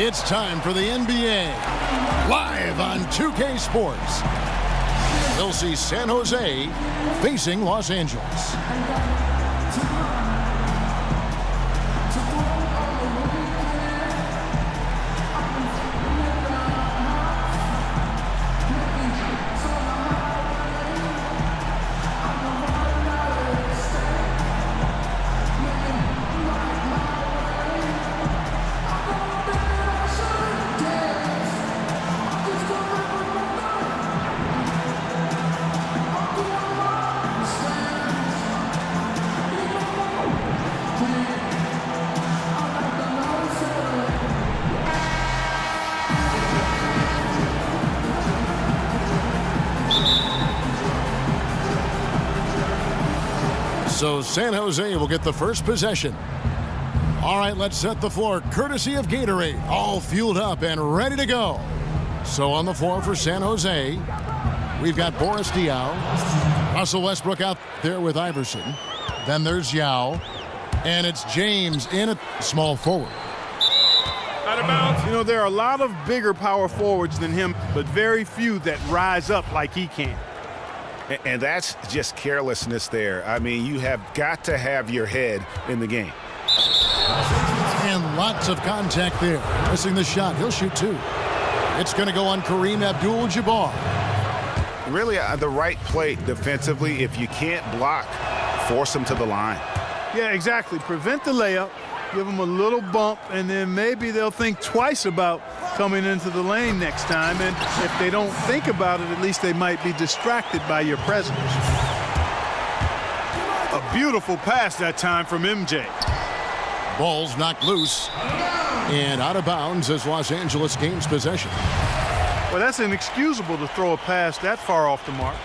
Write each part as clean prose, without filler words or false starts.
It's time for the NBA, live on 2K Sports. We'll see San Jose facing Los Angeles. So San Jose will get the first possession. All right, let's set the floor courtesy of Gatorade. All fueled up and ready to go. So on the floor for San Jose, we've got Boris Diaw, Russell Westbrook out there with Iverson. Then there's Yao, and it's James in at small forward. Out of bounds. You know, there are a lot of bigger power forwards than him, but very few that rise up like he can. And that's just carelessness there. I mean, you have got to have your head in the game. And lots of contact there. Missing the shot. He'll shoot two. It's going to go on Kareem Abdul-Jabbar. Really, the right play defensively. If you can't block, force him to the line. Yeah, exactly. Prevent the layup, give them a little bump, and then maybe they'll think twice about coming into the lane next time. And if they don't think about it, at least they might be distracted by your presence. A beautiful pass that time from MJ. Ball's knocked loose and out of bounds as Los Angeles gains possession. Well, that's inexcusable to throw a pass that far off the mark.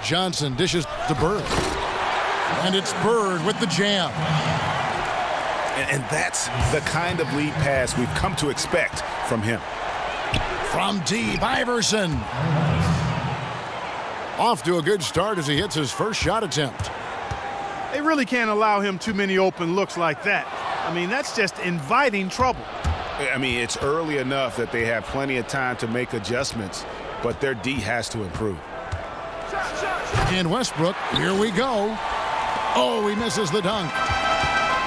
Johnson dishes to Bird. And it's Bird with the jam. And that's the kind of lead pass we've come to expect from him. From deep, Iverson. Off to a good start as he hits his first shot attempt. They really can't allow him too many open looks like that. I mean, that's just inviting trouble. I mean, it's early enough that they have plenty of time to make adjustments, but their D has to improve. And Westbrook, here we go. Oh, he misses the dunk.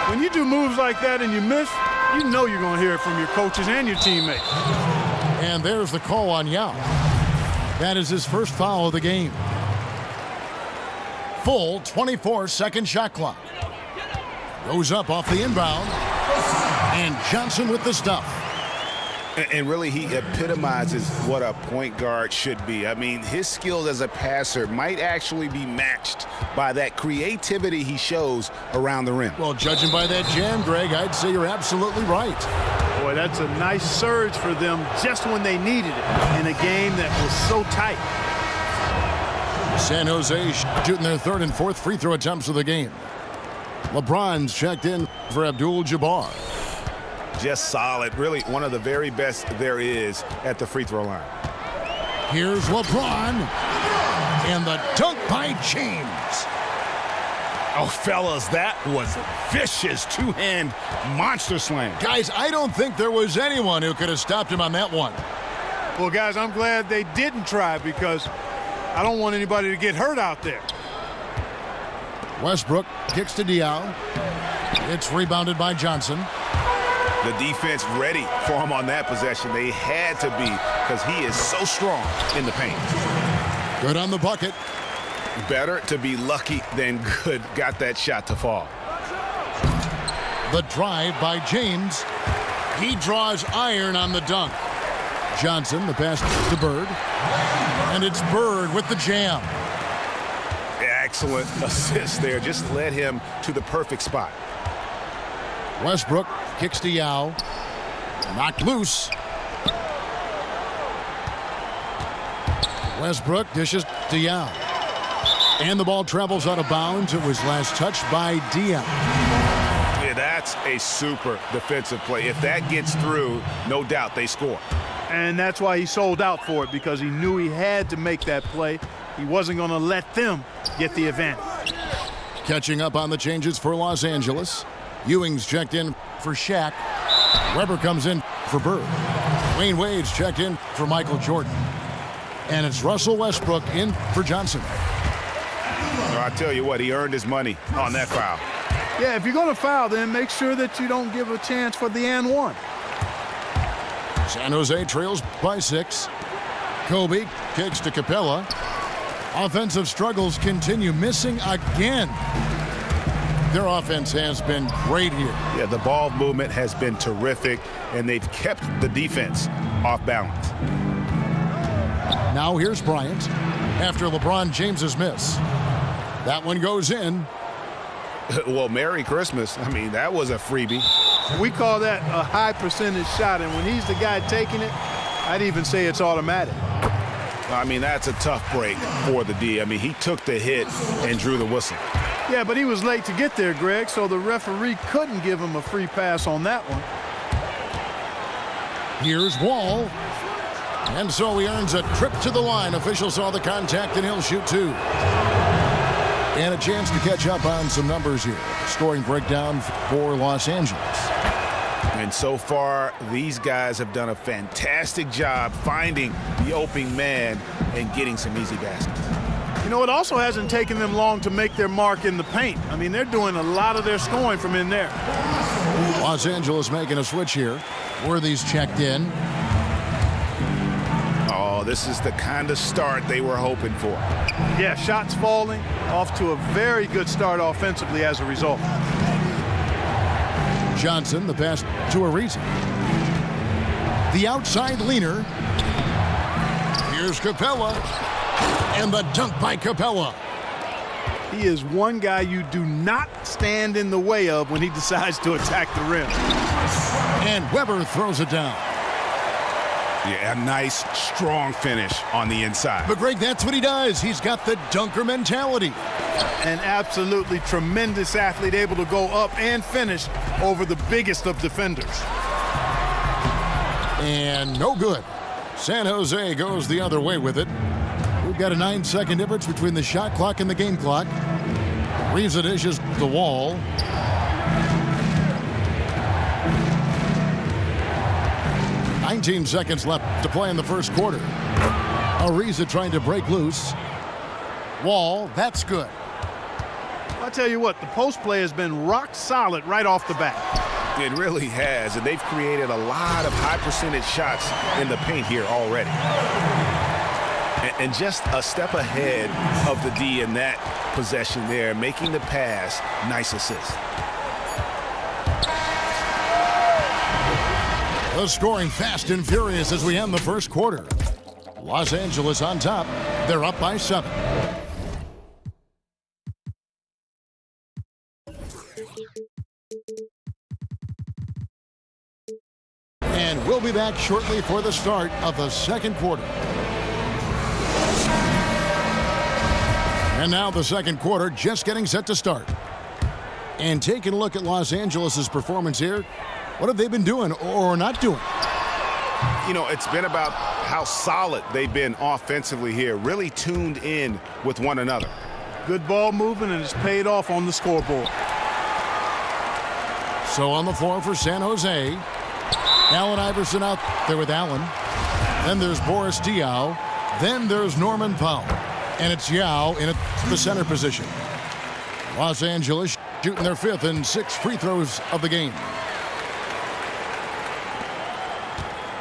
When you do moves like that and you miss, you know you're going to hear it from your coaches and your teammates. And there's the call on Yao. That is his first foul of the game. Full 24-second shot clock. Goes up off the inbound. And Johnson with the stuff. And really, he epitomizes what a point guard should be. I mean, his skills as a passer might actually be matched by that creativity he shows around the rim. Well, judging by that jam, Greg, I'd say you're absolutely right. Boy, that's a nice surge for them just when they needed it in a game that was so tight. San Jose shooting their third and fourth free throw attempts of the game. LeBron's checked in for Abdul-Jabbar. Just solid. Really one of the very best there is at the free throw line. Here's LeBron. And the dunk by James. Oh, fellas, that was a vicious two-hand monster slam. Guys, I don't think there was anyone who could have stopped him on that one. Well, guys, I'm glad they didn't try because I don't want anybody to get hurt out there. Westbrook kicks to Diaw. It's rebounded by Johnson. The defense ready for him on that possession. They had to be because he is so strong in the paint. Good on the bucket. Better to be lucky than good. Got that shot to fall. The drive by James. He draws iron on the dunk. Johnson, the pass to Bird. And it's Bird with the jam. Excellent assist there. Just led him to the perfect spot. Westbrook kicks to Yao. Knocked loose. Westbrook dishes to Yao. And the ball travels out of bounds. It was last touched by Diaw. Yeah, that's a super defensive play. If that gets through, no doubt they score. And that's why he sold out for it, because he knew he had to make that play. He wasn't going to let them get the advantage. Catching up on the changes for Los Angeles. Ewing's checked in for Shaq. Weber comes in for Bird. Wayne Wade's checked in for Michael Jordan. And it's Russell Westbrook in for Johnson. I tell you what, he earned his money on that foul. Yeah, if you're going to foul, then make sure that you don't give a chance for the and one. San Jose trails by 6. Kobe kicks to Capella. Offensive struggles continue, missing again. Their offense has been great here. Yeah, the ball movement has been terrific, and they've kept the defense off balance. Now here's Bryant after LeBron James's miss. That one goes in. Well, Merry Christmas. I mean, that was a freebie. We call that a high percentage shot, and when he's the guy taking it, I'd even say it's automatic. I mean, that's a tough break for the D. I mean, he took the hit and drew the whistle. Yeah, but he was late to get there, Greg, so the referee couldn't give him a free pass on that one. Here's Wall. And so he earns a trip to the line. Officials saw the contact, and he'll shoot 2. And a chance to catch up on some numbers here. Scoring breakdown for Los Angeles. And so far, these guys have done a fantastic job finding the opening man and getting some easy baskets. You know, it also hasn't taken them long to make their mark in the paint. I mean, they're doing a lot of their scoring from in there. Los Angeles making a switch here. Worthy's checked in. Oh, this is the kind of start they were hoping for. Yeah, shots falling, off to a very good start offensively as a result. Johnson, the pass to Ariza. The outside leaner. Here's Capella. And the dunk by Capella. He is one guy you do not stand in the way of when he decides to attack the rim. And Weber throws it down. Yeah, a nice, strong finish on the inside. But, Greg, that's what he does. He's got the dunker mentality. An absolutely tremendous athlete, able to go up and finish over the biggest of defenders. And no good. San Jose goes the other way with it. We've got a 9-second difference between the shot clock and the game clock. Ariza dishes the Wall. "19 seconds left to play in the first quarter. Ariza trying to break loose. Wall, that's good. I'll tell you what, the post play has been rock solid right off the bat. It really has, and they've created a lot of high percentage shots in the paint here already. And just a step ahead of the D in that possession there, making the pass. Nice assist. The scoring fast and furious as we end the first quarter. Los Angeles on top. They're up by 7. And we'll be back shortly for the start of the second quarter. And now the second quarter just getting set to start. And taking a look at Los Angeles' performance here, what have they been doing or not doing? You know, it's been about how solid they've been offensively here, really tuned in with one another. Good ball movement, and it's paid off on the scoreboard. So on the floor for San Jose, Allen Iverson out there with Allen. Then there's Boris Diaw. Then there's Norman Powell. And it's Yao in the center position. Los Angeles shooting their 5th and 6th free throws of the game.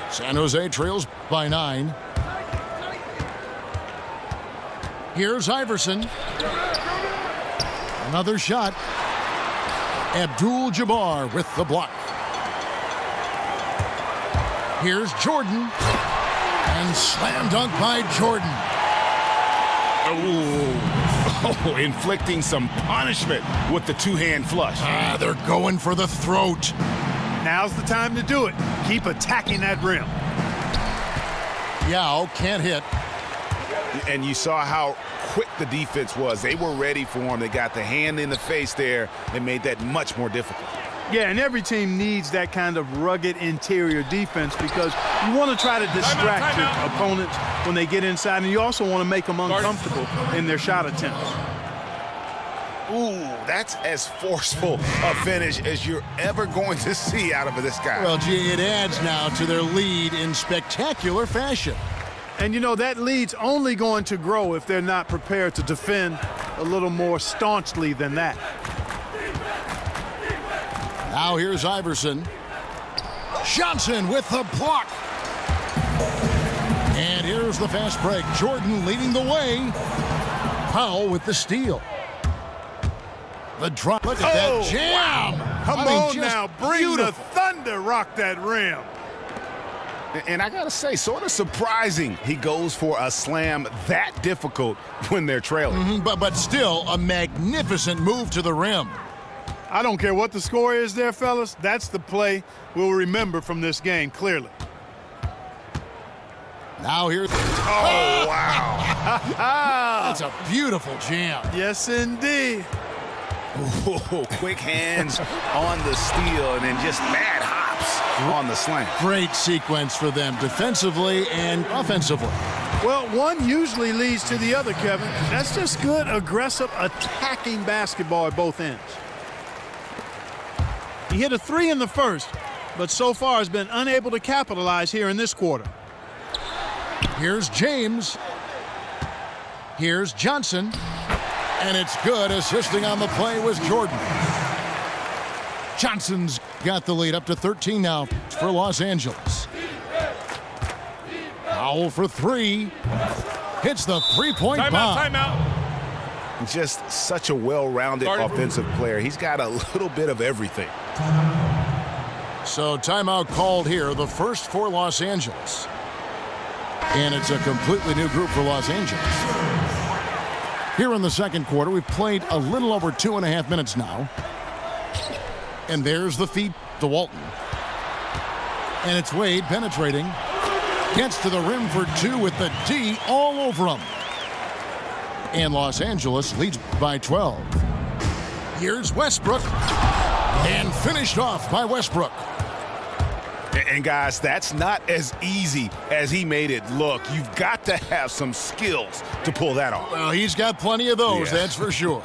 San Jose trails by 9. Here's Iverson. Another shot. Abdul-Jabbar with the block. Here's Jordan. And slam dunk by Jordan. Oh, inflicting some punishment with the two-hand flush. They're going for the throat. Now's the time to do it. Keep attacking that rim. Yao can't hit. And you saw how quick the defense was. They were ready for him. They got the hand in the face there and made that much more difficult. Yeah, and every team needs that kind of rugged interior defense because you want to try to distract your opponents when they get inside, and you also want to make them uncomfortable in their shot attempts. Ooh, that's as forceful a finish as you're ever going to see out of this guy. Well, gee, it adds now to their lead in spectacular fashion. And, you know, that lead's only going to grow if they're not prepared to defend a little more staunchly than that. Now here's Iverson. Johnson with the block. And here's the fast break. Jordan leading the way. Powell with the steal. The drop. Look at that jam. Wow. Come on now. Bring the thunder. Rock that rim. And I got to say, sort of surprising he goes for a slam that difficult when they're trailing. But still a magnificent move to the rim. I don't care what the score is there, fellas. That's the play we'll remember from this game, clearly. Now here's... Oh, wow. That's a beautiful jam. Yes, indeed. Ooh, quick hands on the steal and then just bad hops on the slam. Great sequence for them defensively and offensively. Well, one usually leads to the other, Kevin. That's just good, aggressive, attacking basketball at both ends. He hit a 3 in the first, but so far has been unable to capitalize here in this quarter. Here's James. Here's Johnson. And it's good. Assisting on the play was Jordan. Johnson's got the lead up to 13 now for Los Angeles. Powell for 3. Hits the three-point bomb. Timeout. Just such a well-rounded offensive player. He's got a little bit of everything. So timeout called here, the first for Los Angeles. And it's a completely new group for Los Angeles. Here in the second quarter, we've played a little over 2.5 minutes now. And there's the feed to Walton. And it's Wade penetrating. Gets to the rim for 2 with the D all over him. And Los Angeles leads by 12. Here's Westbrook. And finished off by Westbrook. And guys, that's not as easy as he made it look. You've got to have some skills to pull that off. Well, he's got plenty of those, that's for sure.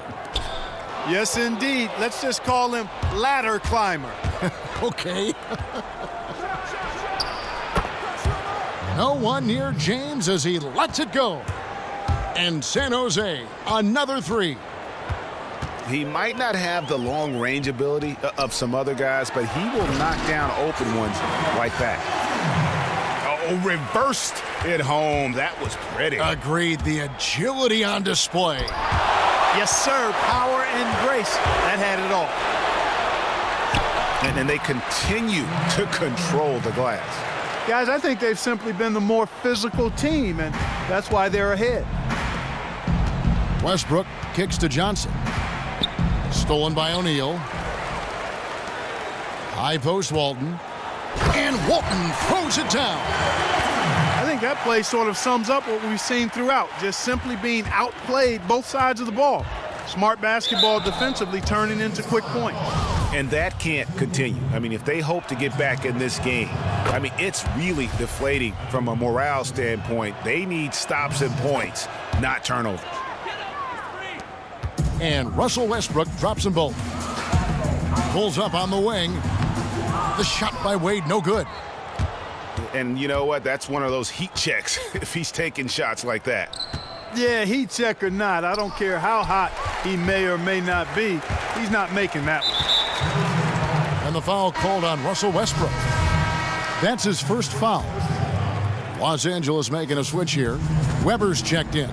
Yes, indeed. Let's just call him ladder climber. Okay. No one near James as he lets it go. And San Jose, another 3. He might not have the long range ability of some other guys, but he will knock down open ones like that. Oh, reversed it home. That was pretty. Agreed. The agility on display. Yes, sir. Power and grace. That had it all. And then they continue to control the glass. Guys, I think they've simply been the more physical team, and that's why they're ahead. Westbrook kicks to Johnson. Stolen by O'Neal. High post Walton. And Walton throws it down. I think that play sort of sums up what we've seen throughout. Just simply being outplayed both sides of the ball. Smart basketball defensively turning into quick points. And that can't continue. I mean, if they hope to get back in this game, I mean, it's really deflating from a morale standpoint. They need stops and points, not turnovers. And Russell Westbrook drops them both. Pulls up on the wing. The shot by Wade, no good. And you know what? That's one of those heat checks if he's taking shots like that. Yeah, heat check or not, I don't care how hot he may or may not be. He's not making that one. And the foul called on Russell Westbrook. That's his first foul. Los Angeles making a switch here. Weber's checked in.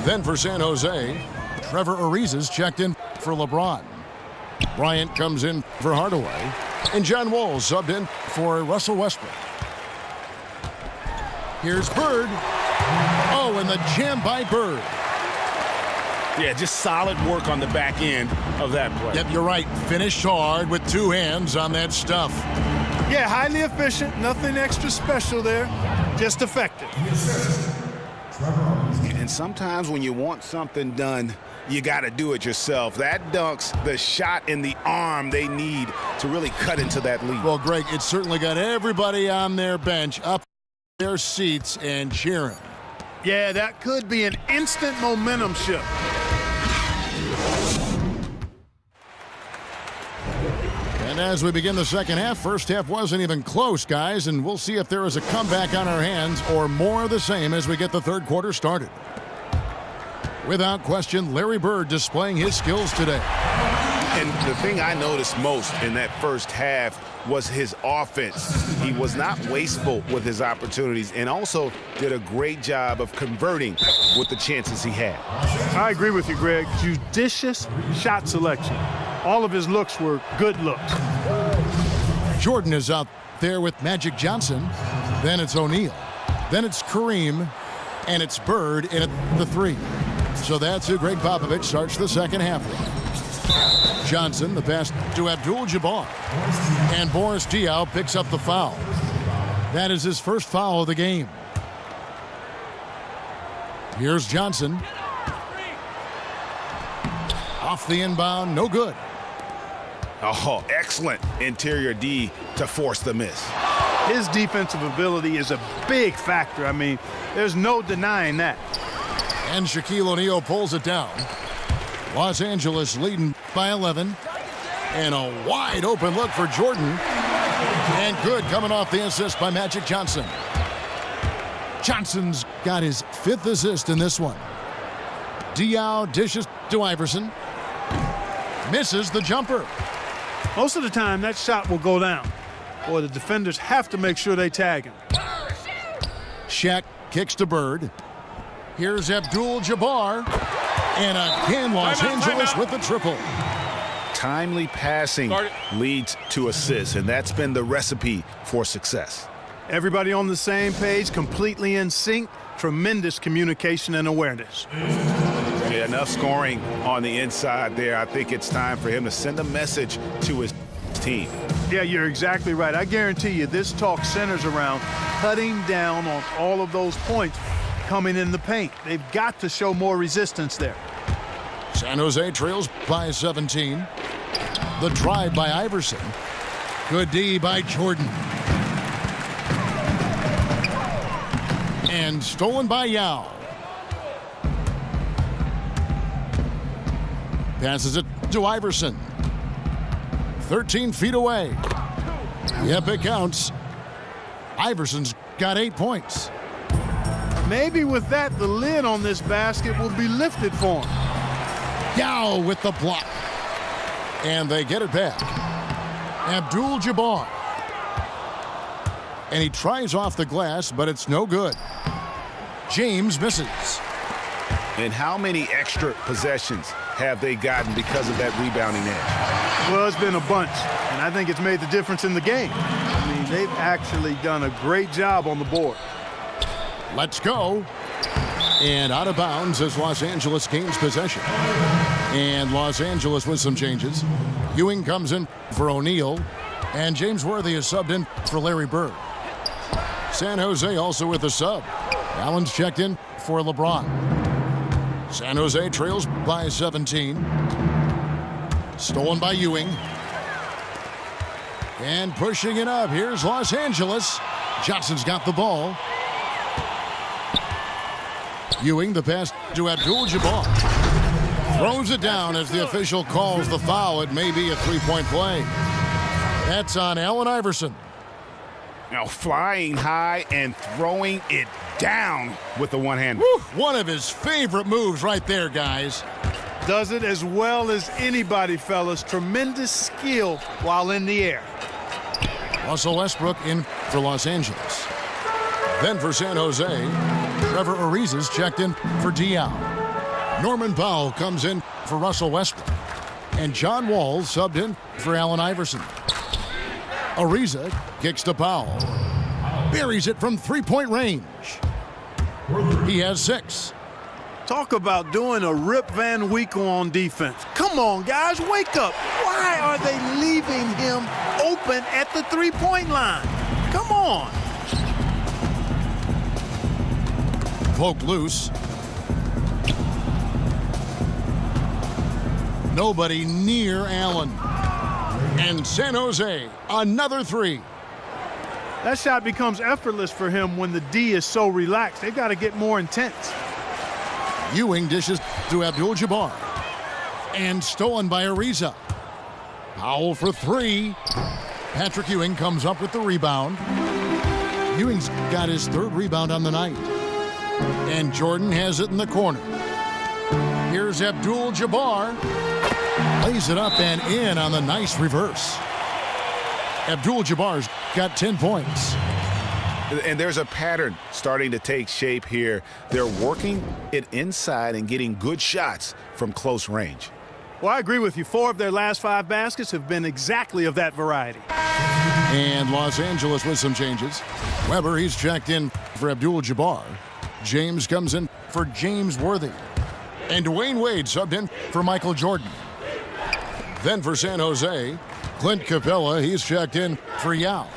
Then for San Jose, Trevor Ariza's checked in for LeBron. Bryant comes in for Hardaway. And John Wall subbed in for Russell Westbrook. Here's Bird. Oh, and the jam by Bird. Yeah, just solid work on the back end of that play. Yep, you're right. Finished hard with 2 hands on that stuff. Yeah, highly efficient. Nothing extra special there. Just effective. And sometimes when you want something done, you got to do it yourself. That dunks the shot in the arm they need to really cut into that lead. Well, Greg, it certainly got everybody on their bench up their seats and cheering. Yeah, that could be an instant momentum shift. And as we begin the second half, first half wasn't even close, guys, and we'll see if there is a comeback on our hands or more of the same as we get the third quarter started. Without question, Larry Bird displaying his skills today. And the thing I noticed most in that first half was his offense. He was not wasteful with his opportunities and also did a great job of converting with the chances he had. I agree with you, Greg. Judicious shot selection. All of his looks were good looks. Jordan is out there with Magic Johnson. Then it's O'Neal. Then it's Kareem. And it's Bird in at the 3. So that's who Greg Popovich starts the second half with. Johnson, the pass to Abdul-Jabbar. And Boris Diaw picks up the foul. That is his first foul of the game. Here's Johnson. Off the inbound, no good. Oh, excellent interior D to force the miss. His defensive ability is a big factor. I mean, there's no denying that. And Shaquille O'Neal pulls it down. Los Angeles leading by 11. And a wide open look for Jordan. And good coming off the assist by Magic Johnson. Johnson's got his 5th assist in this one. Diaw dishes to Iverson. Misses the jumper. Most of the time, that shot will go down. Boy, the defenders have to make sure they tag him. Shaq kicks to Bird. Here's Abdul-Jabbar. And again, Los Angeles with the triple. Timely passing leads to assists, and that's been the recipe for success. Everybody on the same page, completely in sync. Tremendous communication and awareness. Yeah, enough scoring on the inside there. I think it's time for him to send a message to his team. Yeah, you're exactly right. I guarantee you this talk centers around cutting down on all of those points coming in the paint. They've got to show more resistance there. San Jose trails by 17. The drive by Iverson. Good D by Jordan. And stolen by Yao. Passes it to Iverson. 13 feet away. Yep, it counts. Iverson's got 8 points. Maybe with that, the lid on this basket will be lifted for him. Yao with the block. And they get it back. Abdul-Jabbar. And he tries off the glass, but it's no good. James misses. And how many extra possessions have they gotten because of that rebounding edge? Well, it's been a bunch, and I think it's made the difference in the game. I mean, they've actually done a great job on the board. Let's go. And out of bounds as Los Angeles gains possession. And Los Angeles with some changes. Ewing comes in for O'Neal. And James Worthy is subbed in for Larry Bird. San Jose also with a sub. Allen's checked in for LeBron. San Jose trails by 17. Stolen by Ewing. And pushing it up. Here's Los Angeles. Johnson's got the ball. Ewing, the pass to Abdul-Jabbar. Throws it down as the official calls the foul. It may be a three-point play. That's on Allen Iverson. Now flying high and throwing it down with the one-hander. One of his favorite moves right there, guys. Does it as well as anybody, fellas. Tremendous skill while in the air. Russell Westbrook in for Los Angeles. Then for San Jose, Trevor Ariza's checked in for Diaw. Norman Powell comes in for Russell Westbrook. And John Wall subbed in for Allen Iverson. Ariza kicks to Powell. Buries it from three-point range. He has 6. Talk about doing a Rip Van Winkle on defense. Come on, guys, wake up. Why are they leaving him open at the three-point line? Come on. Poke loose. Nobody near Allen. And San Jose, another 3. That shot becomes effortless for him when the D is so relaxed. They've got to get more intense. Ewing dishes to Abdul-Jabbar. And stolen by Ariza. Powell for three. Patrick Ewing comes up with the rebound. Ewing's got his third rebound on the night. And Jordan has it in the corner. Here's Abdul-Jabbar. Lays it up and in on the nice reverse. Abdul-Jabbar's got 10 points. And there's a pattern starting to take shape here. They're working it inside and getting good shots from close range. Well, I agree with you. 4 of their last 5 baskets have been exactly of that variety. And Los Angeles with some changes. Weber, he's checked in for Abdul-Jabbar. James comes in for James Worthy. And Dwayne Wade subbed in for Michael Jordan. Then for San Jose, Clint Capella, he's checked in for Yao.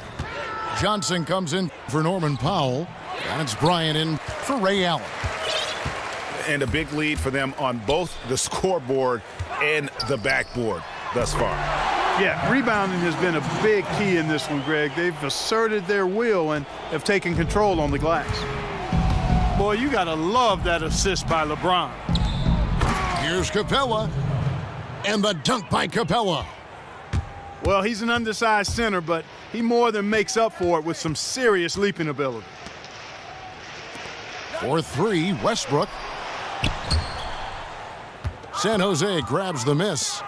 Johnson comes in for Norman Powell. And it's Bryant in for Ray Allen. And a big lead for them on both the scoreboard and the backboard thus far. Yeah, rebounding has been a big key in this one, Greg. They've asserted their will and have taken control on the glass. Boy, you got to love that assist by LeBron. Here's Capella. And the dunk by Capella. Well, he's an undersized center, but he more than makes up for it with some serious leaping ability. For three, Westbrook. San Jose grabs the miss.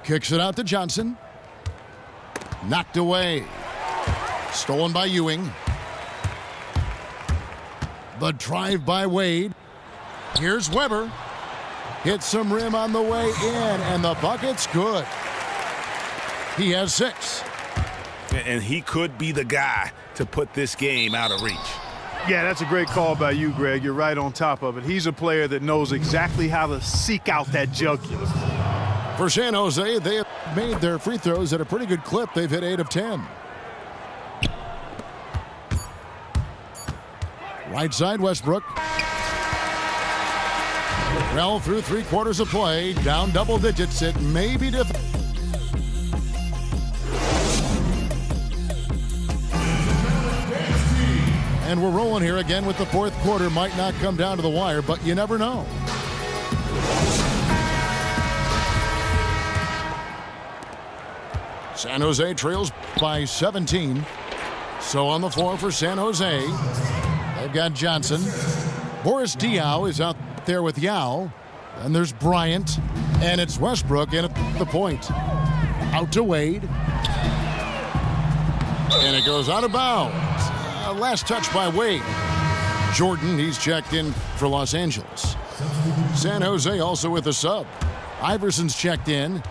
Kicks it out to Johnson. Knocked away. Stolen by Ewing. The drive by Wade. Here's Weber. Hits some rim on the way in, and the bucket's good. He has 6. And he could be the guy to put this game out of reach. Yeah, that's a great call by you, Greg. You're right on top of it. He's a player that knows exactly how to seek out that jugular. For San Jose, they have made their free throws at a pretty good clip. They've hit 8 of 10. Right side, Westbrook. Well, through 3/4 of play, down double digits. It may be difficult. And we're rolling here again with the 4th quarter. Might not come down to the wire, but you never know. San Jose trails by 17. So on the floor for San Jose, they've got Johnson. Boris Diaw is out there with Yao. And there's Bryant. And it's Westbrook in at the point. Out to Wade. And it goes out of bounds. Last touch by Wade. Jordan, he's checked in for Los Angeles. San Jose also with a sub. Iverson's checked in.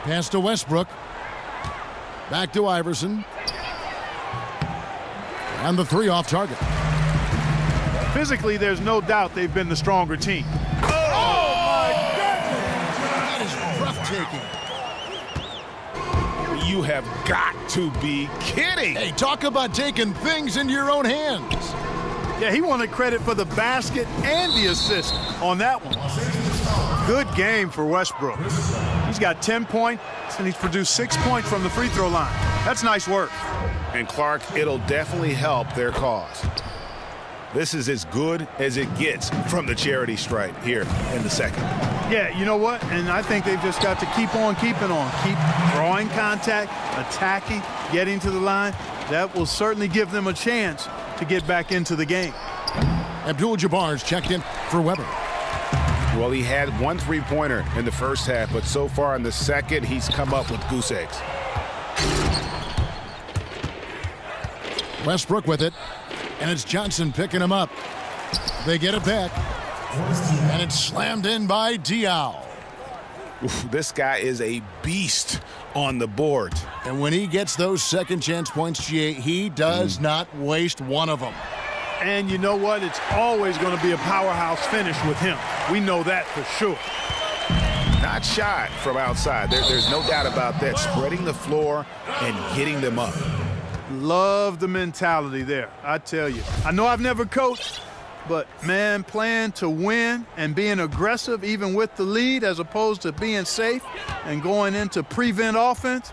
Pass to Westbrook. Back to Iverson. And the 3 off target. Physically, there's no doubt they've been the stronger team. Oh my goodness! That is breathtaking. You have got to be kidding. Hey, talk about taking things into your own hands. Yeah, he wanted credit for the basket and the assist on that one. Good game for Westbrook. He's got 10 points, and he's produced 6 points from the free throw line. That's nice work. And Clark, it'll definitely help their cause. This is as good as it gets from the charity stripe here in the second. Yeah, you know what? And I think they've just got to keep on keeping on. Keep drawing contact, attacking, getting to the line. That will certainly give them a chance to get back into the game. Abdul-Jabbar's checked in for Weber. Well, he had 1 3-pointer in the first half, but so far in the second, he's come up with goose eggs. Westbrook with it. And it's Johnson picking him up. They get it back. And it's slammed in by Diaw. Oof, this guy is a beast on the board. And when he gets those second chance points, GA, he does not waste one of them. And you know what? It's always going to be a powerhouse finish with him. We know that for sure. Not shot from outside. There's no doubt about that. Spreading the floor and getting them up. Love the mentality there, I tell you. I know I've never coached, but, man, playing to win and being aggressive even with the lead as opposed to being safe and going into prevent offense,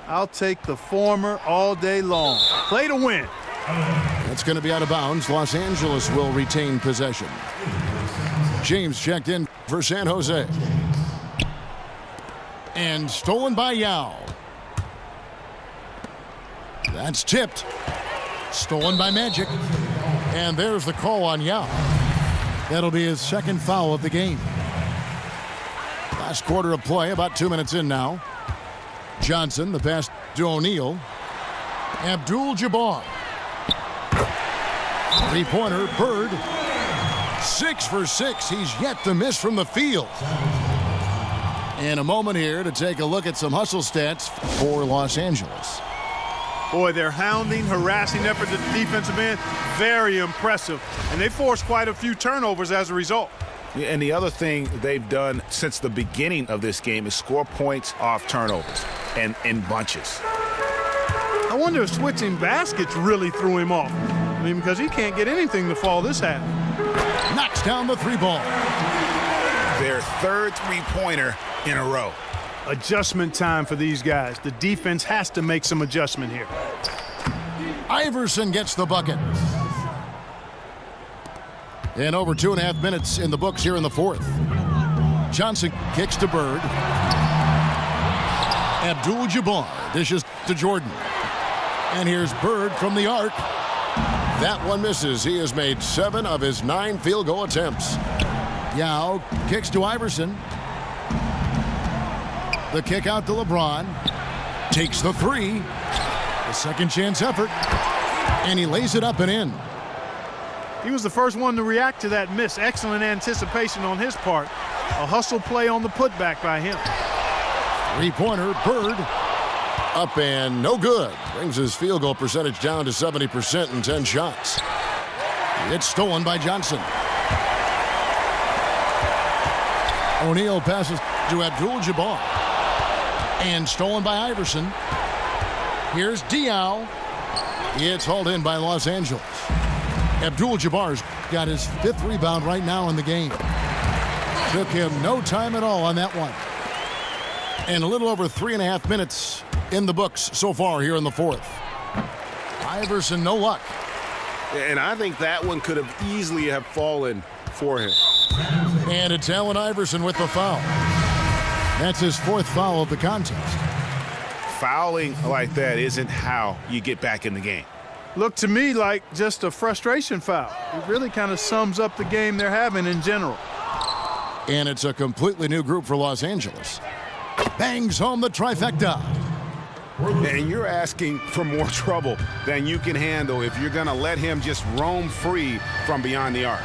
I'll take the former all day long. Play to win. That's going to be out of bounds. Los Angeles will retain possession. James checked in for San Jose. And stolen by Yao. That's tipped. Stolen by Magic. And there's the call on Yao. That'll be his second foul of the game. Last quarter of play, about 2 minutes in now. Johnson, the pass to O'Neal. Abdul-Jabbar. Three-pointer, Bird. 6 for 6. He's yet to miss from the field. And a moment here to take a look at some hustle stats for Los Angeles. Boy, their hounding, harassing effort to the defensive end, very impressive. And they forced quite a few turnovers as a result. And the other thing they've done since the beginning of this game is score points off turnovers and in bunches. I wonder if switching baskets really threw him off. I mean, because he can't get anything to fall this half. Knocks down the three ball. Their third three-pointer in a row. Adjustment time for these guys. The defense has to make some adjustment here. Iverson gets the bucket. And over 2.5 minutes in the books here in the fourth. Johnson kicks to Bird. Abdul-Jabbar dishes to Jordan. And here's Bird from the arc. That one misses. He has made 7 of his 9 field goal attempts. Yao kicks to Iverson. The kick out to LeBron. Takes the three. A second chance effort. And he lays it up and in. He was the first one to react to that miss. Excellent anticipation on his part. A hustle play on the putback by him. Three-pointer, Bird. Up and no good. Brings his field goal percentage down to 70% in 10 shots. It's stolen by Johnson. O'Neal passes to Abdul-Jabbar. And stolen by Iverson. Here's Diaw. It's hauled in by Los Angeles. Abdul-Jabbar's got his 5th rebound right now in the game. Took him no time at all on that one. And a little over 3.5 minutes in the books so far here in the fourth. Iverson, no luck. And I think that one could have easily have fallen for him. And it's Allen Iverson with the foul. That's his 4th foul of the contest. Fouling like that isn't how you get back in the game. Looked to me like just a frustration foul. It really kind of sums up the game they're having in general. And it's a completely new group for Los Angeles. Bangs home the trifecta. And you're asking for more trouble than you can handle if you're going to let him just roam free from beyond the arc.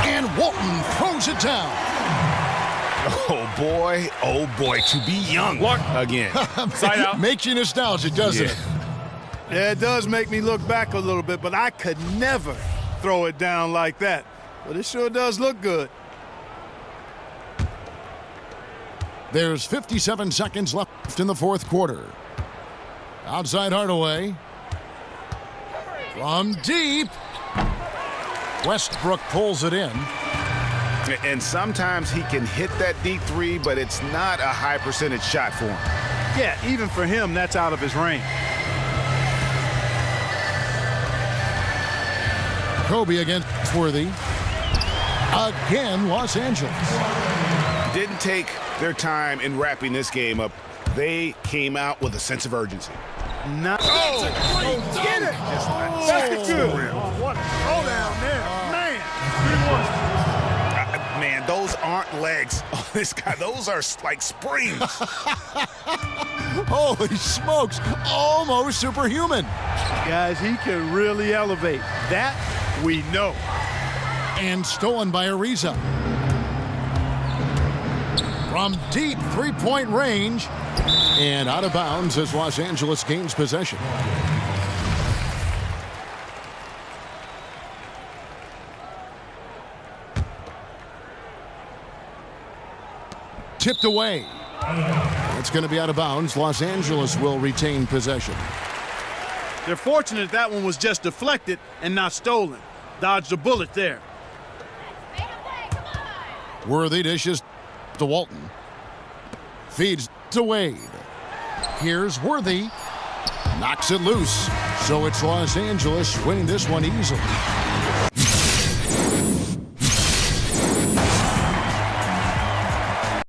And Walton throws it down. Oh boy, to be young again. Side out. Makes you nostalgic, doesn't it? Yeah, it does make me look back a little bit, but I could never throw it down like that. But it sure does look good. There's 57 seconds left in the fourth quarter. Outside Hardaway. From deep. Westbrook pulls it in. And sometimes he can hit that deep three, but it's not a high percentage shot for him. Yeah, even for him, that's out of his range. Kobe against Worthy. Again, Los Angeles. Didn't take their time in wrapping this game up. They came out with a sense of urgency. Get it! That's good. What a throwdown there. Man, 3-1. Man, those aren't legs on this guy. Those are like springs. Holy smokes. Almost superhuman. Guys, he can really elevate. That we know. And stolen by Ariza. From deep three-point range. And out of bounds as Los Angeles gains possession. Tipped away. It's going to be out of bounds. Los Angeles will retain possession. They're fortunate that one was just deflected and not stolen. Dodged a bullet there. Worthy dishes to Walton. Feeds to Wade. Here's Worthy. Knocks it loose. So it's Los Angeles winning this one easily.